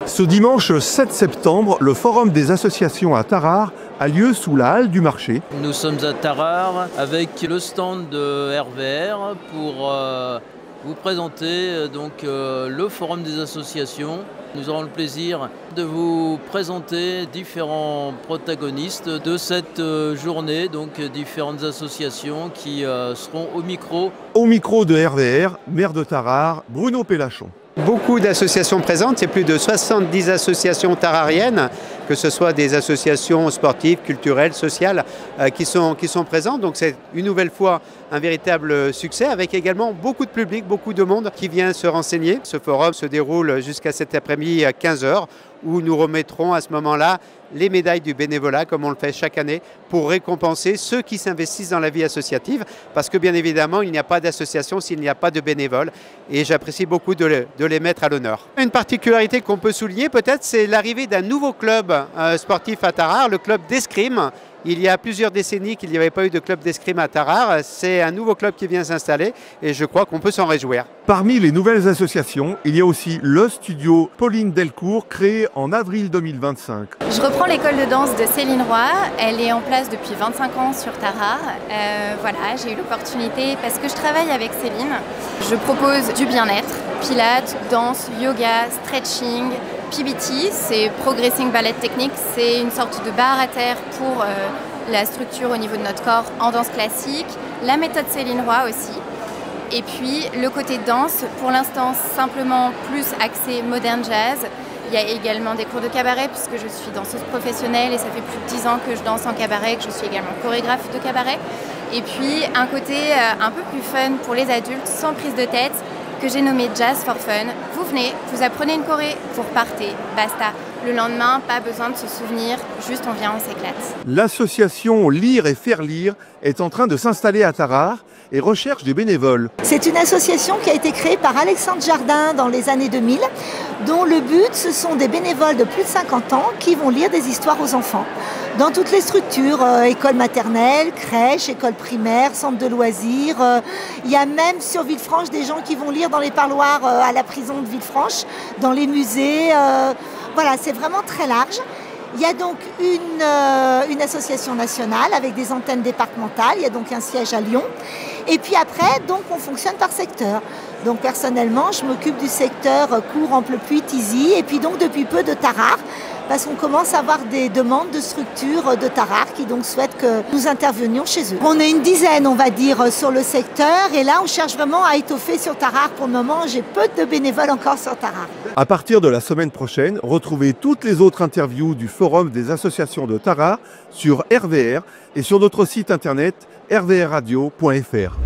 Ce dimanche 7 septembre, le Forum des associations à Tarare a lieu sous la halle du marché. Nous sommes à Tarare avec le stand de RVR pour vous présenter le Forum des associations. Nous aurons le plaisir de vous présenter différents protagonistes de cette journée, donc différentes associations qui seront au micro. Au micro de RVR, maire de Tarare, Bruno Pellachon. Beaucoup d'associations présentes, c'est plus de 70 associations tarariennes, que ce soit des associations sportives, culturelles, sociales, qui sont présentes. Donc c'est une nouvelle fois un véritable succès, avec également beaucoup de public, beaucoup de monde qui vient se renseigner. Ce forum se déroule jusqu'à cet après-midi à 15 h, où nous remettrons à ce moment-là les médailles du bénévolat, comme on le fait chaque année, pour récompenser ceux qui s'investissent dans la vie associative, parce que bien évidemment, il n'y a pas d'association s'il n'y a pas de bénévoles, et j'apprécie beaucoup de les mettre à l'honneur. Une particularité qu'on peut souligner peut-être, c'est l'arrivée d'un nouveau club sportif à Tarare, le club d'escrime. Il y a plusieurs décennies qu'il n'y avait pas eu de club d'escrime à Tarare. C'est un nouveau club qui vient s'installer et je crois qu'on peut s'en réjouir. Parmi les nouvelles associations, il y a aussi le studio Pauline Delcourt, créé en avril 2025. Je reprends l'école de danse de Céline Roy. Elle est en place depuis 25 ans sur Tarare. Voilà, j'ai eu l'opportunité parce que je travaille avec Céline. Je propose du bien-être, pilates, danse, yoga, stretching, PBT, c'est Progressing Ballet Technique, c'est une sorte de barre à terre pour la structure au niveau de notre corps en danse classique, la méthode Céline Roy aussi, et puis le côté danse, pour l'instant simplement plus axé modern jazz. Il y a également des cours de cabaret puisque je suis danseuse professionnelle et ça fait plus de 10 ans que je danse en cabaret, que je suis également chorégraphe de cabaret. Et puis un côté un peu plus fun pour les adultes, sans prise de tête, que j'ai nommé Jazz for Fun. Vous venez, vous apprenez une choré, vous repartez, basta. Le lendemain, pas besoin de se souvenir, juste on vient, on s'éclate. L'association Lire et Faire Lire est en train de s'installer à Tarare et recherche des bénévoles. C'est une association qui a été créée par Alexandre Jardin dans les années 2000, dont le but, ce sont des bénévoles de plus de 50 ans qui vont lire des histoires aux enfants. Dans toutes les structures, école maternelle, crèche, école primaire, centre de loisirs. Il y a même sur Villefranche des gens qui vont lire dans les parloirs à la prison de Villefranche, dans les musées. Voilà, c'est vraiment très large. Il y a donc une association nationale avec des antennes départementales. Il y a donc un siège à Lyon. Et puis après, donc, on fonctionne par secteur. Donc personnellement, je m'occupe du secteur Cours, Amplepuis, Tizy. Et puis donc depuis peu de Tarare, parce qu'on commence à avoir des demandes de structures de Tarare qui donc souhaitent que nous intervenions chez eux. On est une dizaine, on va dire, sur le secteur. Et là, on cherche vraiment à étoffer sur Tarare. Pour le moment, j'ai peu de bénévoles encore sur Tarare. À partir de la semaine prochaine, retrouvez toutes les autres interviews du Forum des associations de Tarare sur RVR et sur notre site internet rvrradio.fr.